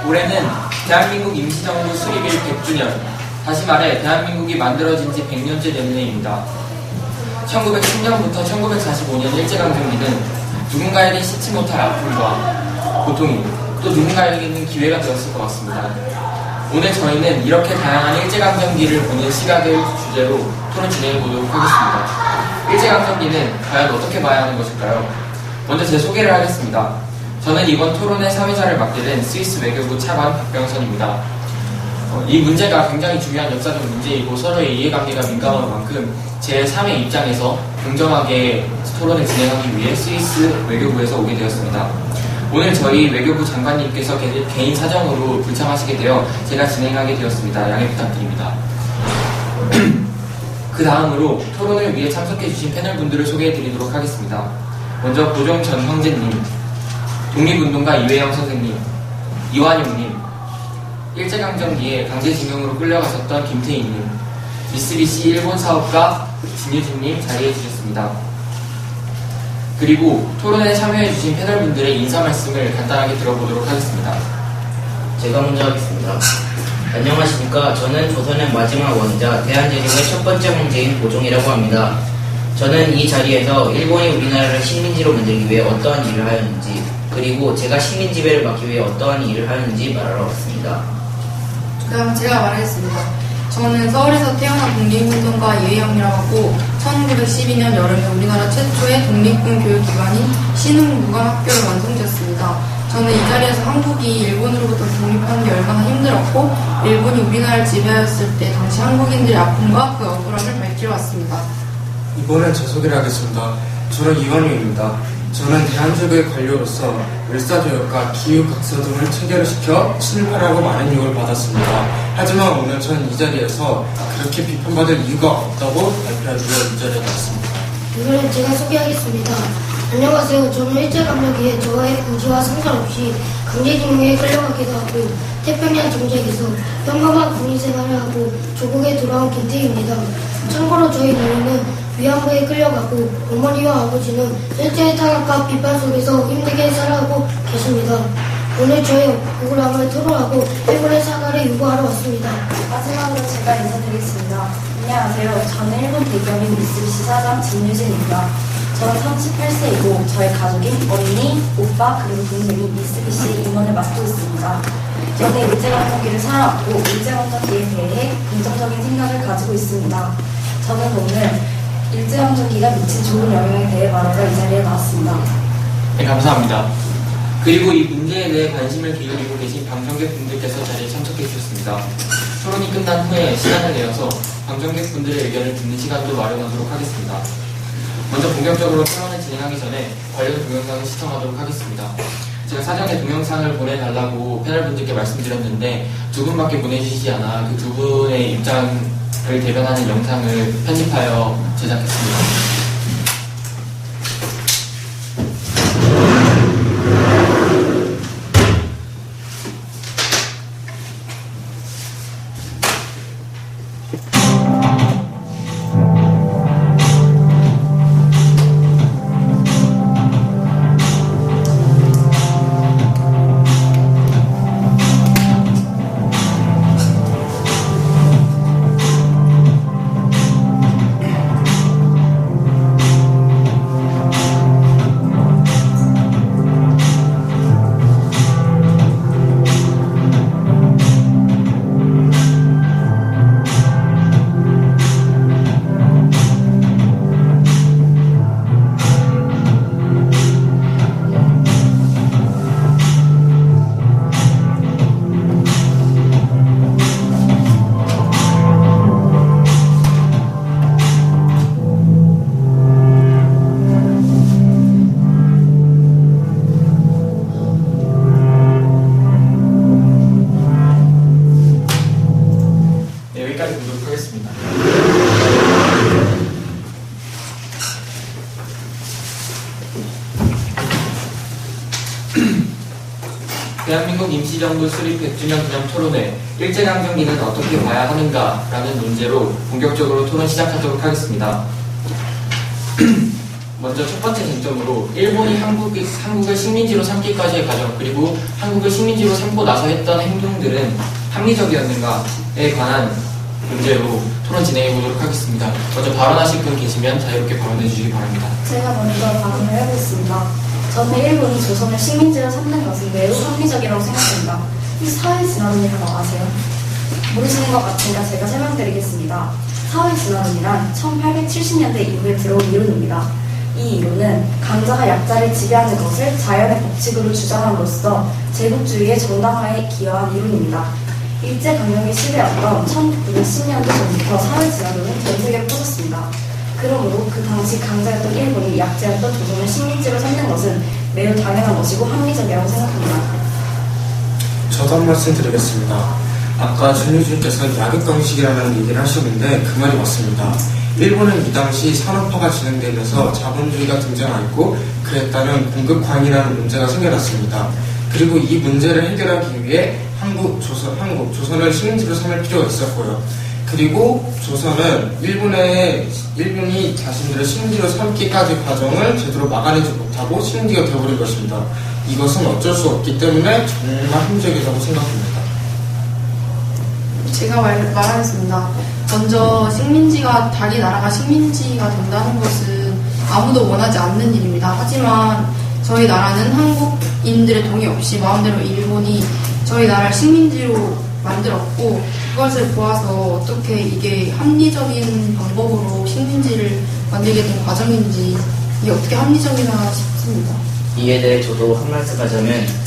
올해는 대한민국 임시정부 수립일 100주년, 다시 말해 대한민국이 만들어진 지 100년째 되는 해입니다. 1910년부터 1945년 일제강점기는 누군가에게 씻지 못할 아픔과 고통이, 또 누군가에게는 기회가 되었을 것 같습니다. 오늘 저희는 이렇게 다양한 일제강점기를 보는 시각을 주제로 토론 진행해 보도록 하겠습니다. 일제강점기는 과연 어떻게 봐야 하는 것일까요? 먼저 제 소개를 하겠습니다. 저는 이번 토론의 3회자를 맡게 된 스위스 외교부 차관 박병선입니다. 이 문제가 굉장히 중요한 역사적 문제이고 서로의 이해관계가 민감한 만큼 제 3의 입장에서 공정하게 토론을 진행하기 위해 스위스 외교부에서 오게 되었습니다. 오늘 저희 외교부 장관님께서 개인 사정으로 불참하시게 되어 제가 진행하게 되었습니다. 양해 부탁드립니다. 그 다음으로 토론을 위해 참석해주신 패널분들을 소개해드리도록 하겠습니다. 먼저 고종 전 형제님, 독립운동가 이회영 선생님, 이완용님, 일제강점기에 강제징용으로 끌려가셨던 김태희님, 미쓰비시 일본 사업가 진유진님 자리해 주셨습니다. 그리고 토론에 참여해주신 패널분들의 인사 말씀을 간단하게 들어보도록 하겠습니다. 제가 먼저 하겠습니다. 안녕하십니까. 저는 조선의 마지막 왕자 대한제국의 첫 번째 황제인 고종이라고 합니다. 저는 이 자리에서 일본이 우리나라를 식민지로 만들기 위해 어떠한 일을 하였는지, 그리고 제가 식민 지배를 막기 위해 어떠한 일을 하였는지 말하러 왔습니다. 그럼 제가 말하겠습니다. 저는 서울에서 태어난 독립운동가 이회영이라고 하고 1912년 여름에 우리나라 최초의 독립군 교육기관인 신흥무관학교를 완성되었습니다. 저는 이 자리에서 한국이 일본으로부터 독립하는 게 얼마나 힘들었고 일본이 우리나라를 지배하였을 때 당시 한국인들의 아픔과 그 억울함을 밝히러 왔습니다. 이번엔 제 소개를 하겠습니다. 저는 이완용입니다. 저는 대한제국의 관료로서 을사교육과 기후각서 등을 체결시켜 친일파라고 많은 욕을 받았습니다. 하지만 오늘 저는 이 자리에서 그렇게 비판받을 이유가 없다고 발표하기 위해 이 자리에 나왔습니다. 이번엔 제가 소개하겠습니다. 안녕하세요. 저는 일제강점기에 저와의 고지와 상관없이 강제징용에 끌려가기도 하고 태평양 정책에서 평범한 군인생활을 하고 조국에 돌아온 김태희입니다. 참고로 저희 부모는 위안부에 끌려가고 어머니와 아버지는 일제의 탄압과 비판 속에서 힘들게 살아가고 계십니다. 오늘 저의 억울함을 토로하고 일본의 사과를 요구하러 왔습니다. 마지막으로 제가 인사드리겠습니다. 안녕하세요. 저는 일본 대기업인 미쓰비시 사장 진유진입니다. 저는 38세이고 저의 가족인 어린이, 오빠 그리고 동생이 미쓰비시 임원을 맡고 있습니다. 저는 일제강점기를 살아왔고 일제강점기에 대해 긍정적인 생각을 가지고 있습니다. 저는 오늘 일제강점기가 미친 좋은 영향에 대해 말하러 이 자리에 나왔습니다. 네, 감사합니다. 그리고 이 문제에 대해 관심을 기울이고 계신 방청객분들께서 자리에 참석해 주셨습니다. 토론이 끝난 후에 시간을 내어서 방청객분들의 의견을 듣는 시간도 마련하도록 하겠습니다. 먼저 본격적으로 토론을 진행하기 전에 관련 동영상을 시청하도록 하겠습니다. 제가 사전에 동영상을 보내달라고 패널분들께 말씀드렸는데 두 분밖에 보내주시지 않아 그 두 분의 입장을 대변하는 영상을 편집하여 제작했습니다. 대한민국 임시정부 수립 100주년 기념 토론회 일제강점기는 어떻게 봐야 하는가 라는 논제로 본격적으로 토론 시작하도록 하겠습니다. 먼저 첫 번째 쟁점으로 일본이 한국을 식민지로 삼기까지의 과정 그리고 한국을 식민지로 삼고 나서 했던 행동들은 합리적이었는가에 관한 문제로 토론 진행해 보도록 하겠습니다. 먼저 발언하실 분 계시면 자유롭게 발언해 주시기 바랍니다. 제가 먼저 발언을 해보겠습니다. 저는 일본이 조선을 식민지로 삼는 것은 매우 합리적이라고 생각합니다. 이 사회진화론이라고 아세요? 모르시는 것 같으니까 제가 설명드리겠습니다. 사회진화론이란 1870년대 이후에 들어온 이론입니다. 이 이론은 강자가 약자를 지배하는 것을 자연의 법칙으로 주장함으로써 제국주의의 정당화에 기여한 이론입니다. 일제강점기 시대였던 1910년대 전부터 사회진화론은 전 세계로 퍼졌습니다. 그러므로 그 당시 강자였던 일본이 약자였던 조선을 식민지로 삼는 것은 매우 당연한 것이고 합리적이라고 생각합니다. 저도 한 말씀 드리겠습니다. 아까 전유주님께서 약육강식이라는 얘기를 하셨는데 그 말이 맞습니다. 일본은 이 당시 산업화가 진행되면서 자본주의가 등장하였고 그에 따른 공급관이라는 문제가 생겨났습니다. 그리고 이 문제를 해결하기 위해 조선을 식민지로 삼을 필요가 있었고요. 그리고 조선은 일본이 자신들을 식민지로 삼기까지 과정을 제대로 막아내지 못하고 식민지가 되어버린 것입니다. 이것은 어쩔 수 없기 때문에 정말 합리적이라고 생각합니다. 제가 말하겠습니다. 먼저 자기 나라가 식민지가 된다는 것은 아무도 원하지 않는 일입니다. 하지만 저희 나라는 한국인들의 동의 없이 마음대로 일본이 저희 나라를 식민지로 만들었고 그것을 보아서 어떻게 이게 합리적인 방법으로 식민지를 만들게 된 과정인지 이게 어떻게 합리적이나 싶습니다. 이에 대해 저도 한 말씀 하자면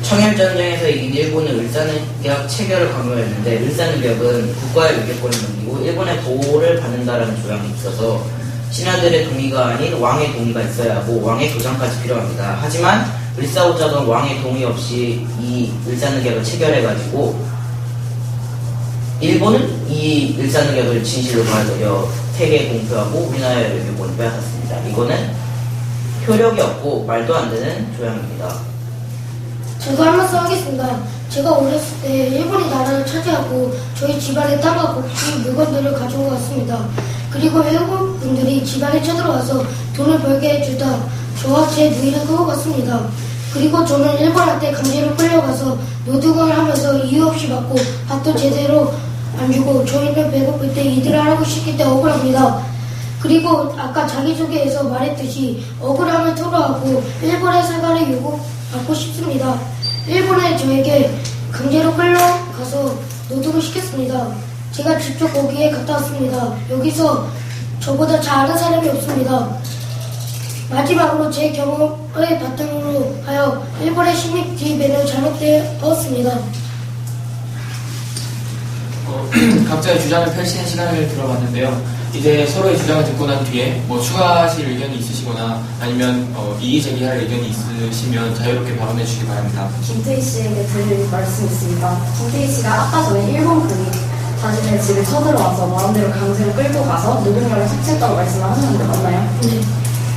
청일전쟁에서 이긴 일본은 을사늑약 체결을 강요했는데 을사늑약은 국가의 유교권을 넘기고 일본의 보호를 받는다라는 조항이 있어서 신하들의 동의가 아닌 왕의 동의가 있어야 하고 왕의 도장까지 필요합니다. 하지만 을사오작은 왕의 동의 없이 이 을사늑약을 체결해가지고 일본은 이 을사늑약을 진실로 받아들여 태계에 공표하고 우리나라의 외교권을 빼앗았습니다. 이거는 효력이 없고 말도 안 되는 조항입니다. 저도 한 말씀 하겠습니다. 제가 어렸을 때 일본이 나라를 차지하고 저희 집안의 땅과 곡식 물건들을 가져온 것 같습니다. 그리고 일본 분들이 집안에 쳐들어와서 돈을 벌게 해주다 저와 제 누이를 끄고 갔습니다. 그리고 저는 일본한테 강제로 끌려가서 노동을 하면서 이유 없이 받고 밥도 제대로 안 주고 저희는 배고플 때 이들을 하라고 시킬 때 억울합니다. 그리고 아까 자기소개에서 말했듯이 억울함을 토로하고 일본의 사과를 요구받고 싶습니다. 일본에 저에게 강제로 끌려가서 노동을 시켰습니다. 제가 직접 거기에 갔다 왔습니다. 여기서 저보다 잘 아는 사람이 없습니다. 마지막으로 제 경험을 바탕으로 하여 일본의 식민지 매는 잘못되었습니다. 각자의 주장을 펼치는 시간을 들어봤는데요. 이제 서로의 주장을 듣고 난 뒤에 추가하실 의견이 있으시거나 아니면 이의 제기할 의견이 있으시면 자유롭게 발언해 주시기 바랍니다. 김태희 씨에게 드릴 말씀이 있습니다. 김태희 씨가 아까 전에 일본군이 자신의 집에 쳐들어와서 마음대로 강제로 끌고 가서 노동력을 착취했다고 말씀을 하셨는데 맞나요? 네.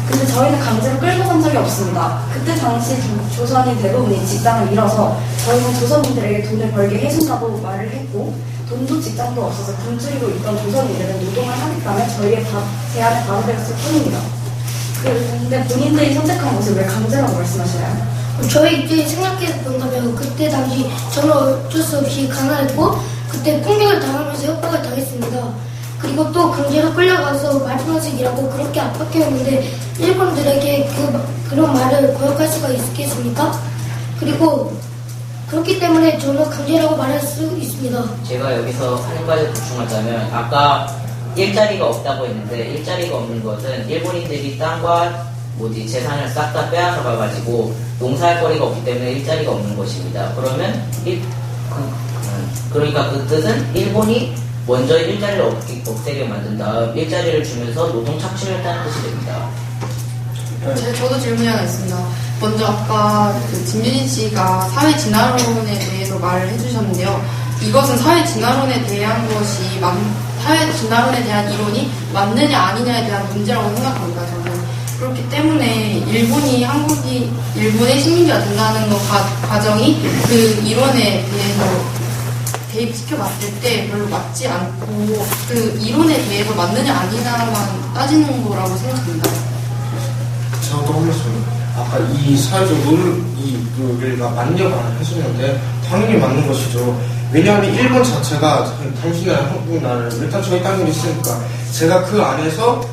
근데 저희는 강제로 끌고 간 적이 없습니다. 그때 당시 조선인 대부분이 직장을 잃어서 저희는 조선인들에게 돈을 벌게 해준다고 말을 했고 돈도 직장도 없어서 굶주리고 있던 조선인들은 노동을 하겠다며 저희의 제안을 받아들였을 뿐입니다. 근데 본인들이 선택한 것을 왜 강제라고 말씀하시나요? 저희 입장에 생각해 본다면 그때 당시 저는 어쩔 수 없이 가난했고 그때 폭력을 당하면서 협박을 당했습니다. 그리고 또 강제로 끌려가서 마지막에 일하고 그렇게 압박해오는데 일본들에게 그런 말을 거역할 수가 있겠습니까? 그리고 그렇기 때문에 저는 강제라고 말할 수 있습니다. 제가 여기서 한 가지 보충하자면 아까 일자리가 없다고 했는데 일자리가 없는 것은 일본인들이 땅과 재산을 싹 다 빼앗아 가가지고 농사할 거리가 없기 때문에 일자리가 없는 것입니다. 그러면 그러니까 그 뜻은 일본이 먼저 일자리를 없애게 만든 다음 일자리를 주면서 노동 착취를 했다는 뜻이 됩니다. 저도 질문이 하나 있습니다. 먼저 아까 진유진 씨가 사회 진화론에 대해서 말을 해주셨는데요. 이것은 사회 진화론에 대한 사회 진화론에 대한 이론이 맞느냐 아니냐에 대한 문제라고 생각합니다. 저는 그렇기 때문에 일본의 식민지가 된다는 과정이 그 이론에 대해서 대입시켜봤을 때 별로 맞지 않고 그 이론에 대해서 맞느냐 아니냐만 따지는 거라고 생각합니다. 저도 한 말씀. 아까 이 사회적 룰을 만려가 하시는데 당연히 맞는 것이죠. 왜냐하면 일본 자체가 당신의 한국 나라를 일단 저희 땅이 있으니까 제가 그 안에서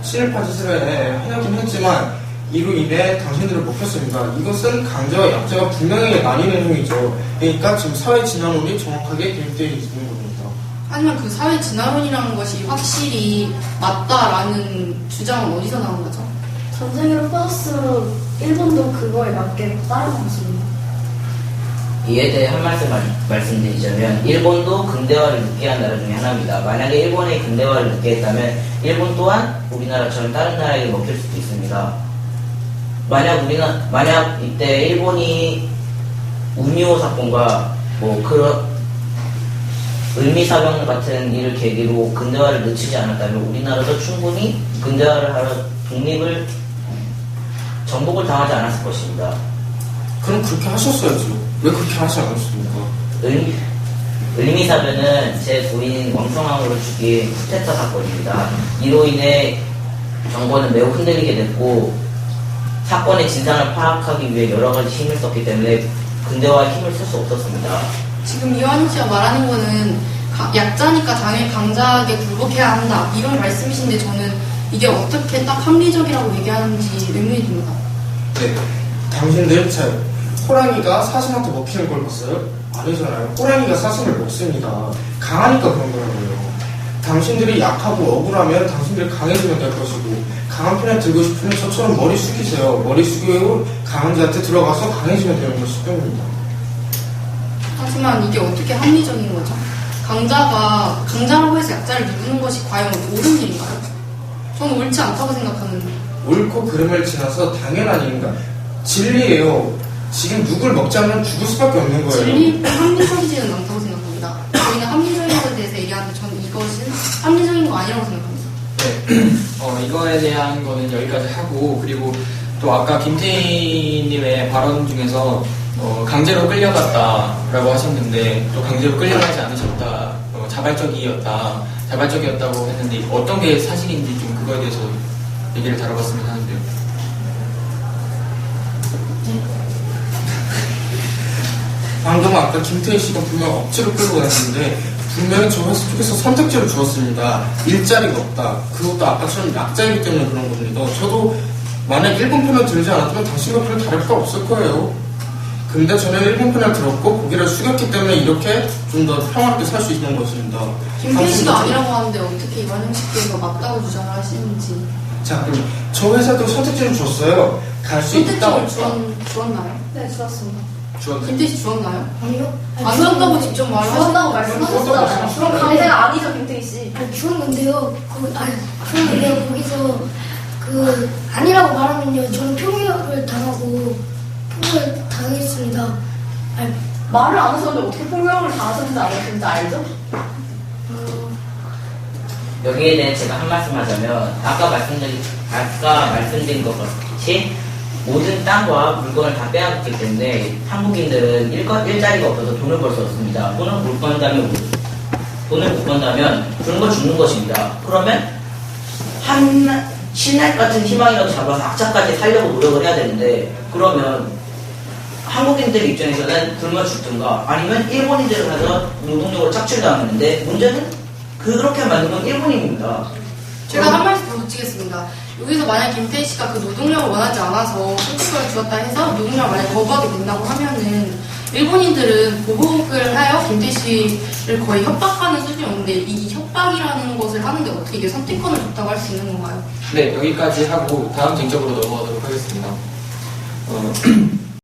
친일파 짓을 해내긴 했지만 이로 인해 당신들을 먹혔습니다. 이것은 강자와 약자가 분명히 나뉘는 행위죠. 그러니까 지금 사회 진화론이 정확하게 대입되어 있는 겁니다. 하지만 그 사회 진화론이라는 것이 확실히 맞다라는 주장은 어디서 나온 거죠? 전쟁으로 퍼졌으면 일본도 그거에 맞게 따라가겠습니다. 이에 대해 한 말씀 말씀드리자면 일본도 근대화를 늦게 한 나라 중에 하나입니다. 만약에 일본이 근대화를 늦게 했다면 일본 또한 우리나라처럼 다른 나라에게 먹힐 수도 있습니다. 만약 이때 일본이 우미호 사건과 뭐 그런 을미사병 같은 일을 계기로 근대화를 늦추지 않았다면 우리나라도 충분히 근대화를 하러 정복을 당하지 않았을 것입니다. 그럼 그렇게 하셨어야죠. 왜 그렇게 하지 않았습니까? 을미사변은 제 부인 왕성왕후를 죽인 쿠데타 사건입니다. 이로 인해 정권은 매우 흔들리게 됐고 사건의 진상을 파악하기 위해 여러 가지 힘을 썼기 때문에 근대화에 힘을 쓸 수 없었습니다. 지금 이완희 씨가 말하는 거는 약자니까 당연히 강자에게 굴복해야 한다 이런 말씀이신데 저는 이게 어떻게 딱 합리적이라고 얘기하는지 의문이 듭니다. 네. 당신들 호랑이가 사슴한테 먹히는 걸 봤어요? 아니잖아요. 호랑이가 사슴을 먹습니다. 강하니까 그런 거라고요. 당신들이 약하고 억울하면 당신들이 강해지면 될 것이고 강한 편에 들고 싶으면 저처럼 머리 숙이세요. 머리 숙이고 강한 자한테 들어가서 강해지면 되는 것이 때문입니다. 하지만 이게 어떻게 합리적인 거죠? 강자라고 해서 약자를 누르는 것이 과연 옳은 일인가요? 저는 옳지 않다고 생각하는데. 옳고 그름을 지나서 당연한 일인가? 진리예요. 지금 누굴 먹지 않으면 죽을 수밖에 없는 거예요. 진리 합리적이지는 않다고 생각합니다. 저희는 합리적인 것에 대해서 얘기하는데 저는 이것은 합리적인 거 아니라고 생각합니다. 네, 이거에 대한 거는 여기까지 하고 그리고 또 아까 김태희님의 발언 중에서 강제로 끌려갔다라고 하셨는데 또 강제로 끌려가지 않으셨다, 자발적이었다고 했는데 어떤 게 사실인지 좀 그거에 대해서 얘기를 다뤄봤으면 하는데요. 방금 아까 김태희 씨가 분명 억지로 끌고 갔는데 분명히 저 회사 쪽에서 선택지를 주었습니다. 일자리가 없다. 그것도 아까처럼 약자이기 때문에 그런 겁니다. 저도 만약 일본 편을 들지 않았다면 당신과 별 다를 거 없을 거예요. 근데 저는 일본 편을 들었고 고개를 숙였기 때문에 이렇게 좀 더 평화롭게 살 수 있는 것입니다. 김태희 씨가 아니라고 하는데 어떻게 이완영 씨께서 맞다고 주장을 하시는지. 자, 그럼 저 회사도 선택지를 줬어요. 갈 수 있다 선택지를 없다. 주었나요? 네, 주었습니다. 김태희 씨 주었나요? 아니요? 안 주었다고 직접 말을 주었다고 하셨는데 말씀하셨잖아요. 그럼 강제가 아니죠, 김태희 씨. 주었는데요. 주었는데요. 거기서 아니라고 말하면요. 저는 폭력을 당하고 폭력을 당했습니다. 말을 안 하셨는데 어떻게 폭력을 당하셨는지 알죠? 여기에 대해 제가 한 말씀 하자면 아까 말씀드린 것 같이 모든 땅과 물건을 다 빼앗겼기 때문에 한국인들은 일자리가 없어서 돈을 벌 수 없습니다. 돈을 못 번다면 굶어 죽는 것입니다. 그러면 한 신랄 같은 희망이라도 잡아서 악착같이 살려고 노력을 해야 되는데 그러면 한국인들 입장에서는 굶어 죽든가 아니면 일본인들을 가서 노동력으로 착취당하는데 문제는 그렇게 만든 건 일본인입니다. 제가 한 말씀 더 붙이겠습니다. 여기서 만약 김태희 씨가 그 노동력을 원하지 않아서 선택권을 주었다 해서 노동력을 만약 거부하게 된다고 하면은 일본인들은 보복을 하여 김태희 씨를 거의 협박하는 수준이었는데 이 협박이라는 것을 하는데 어떻게 이게 선택권을 줬다고 할 수 있는 건가요? 네, 여기까지 하고 다음 쟁점으로 넘어가도록 하겠습니다.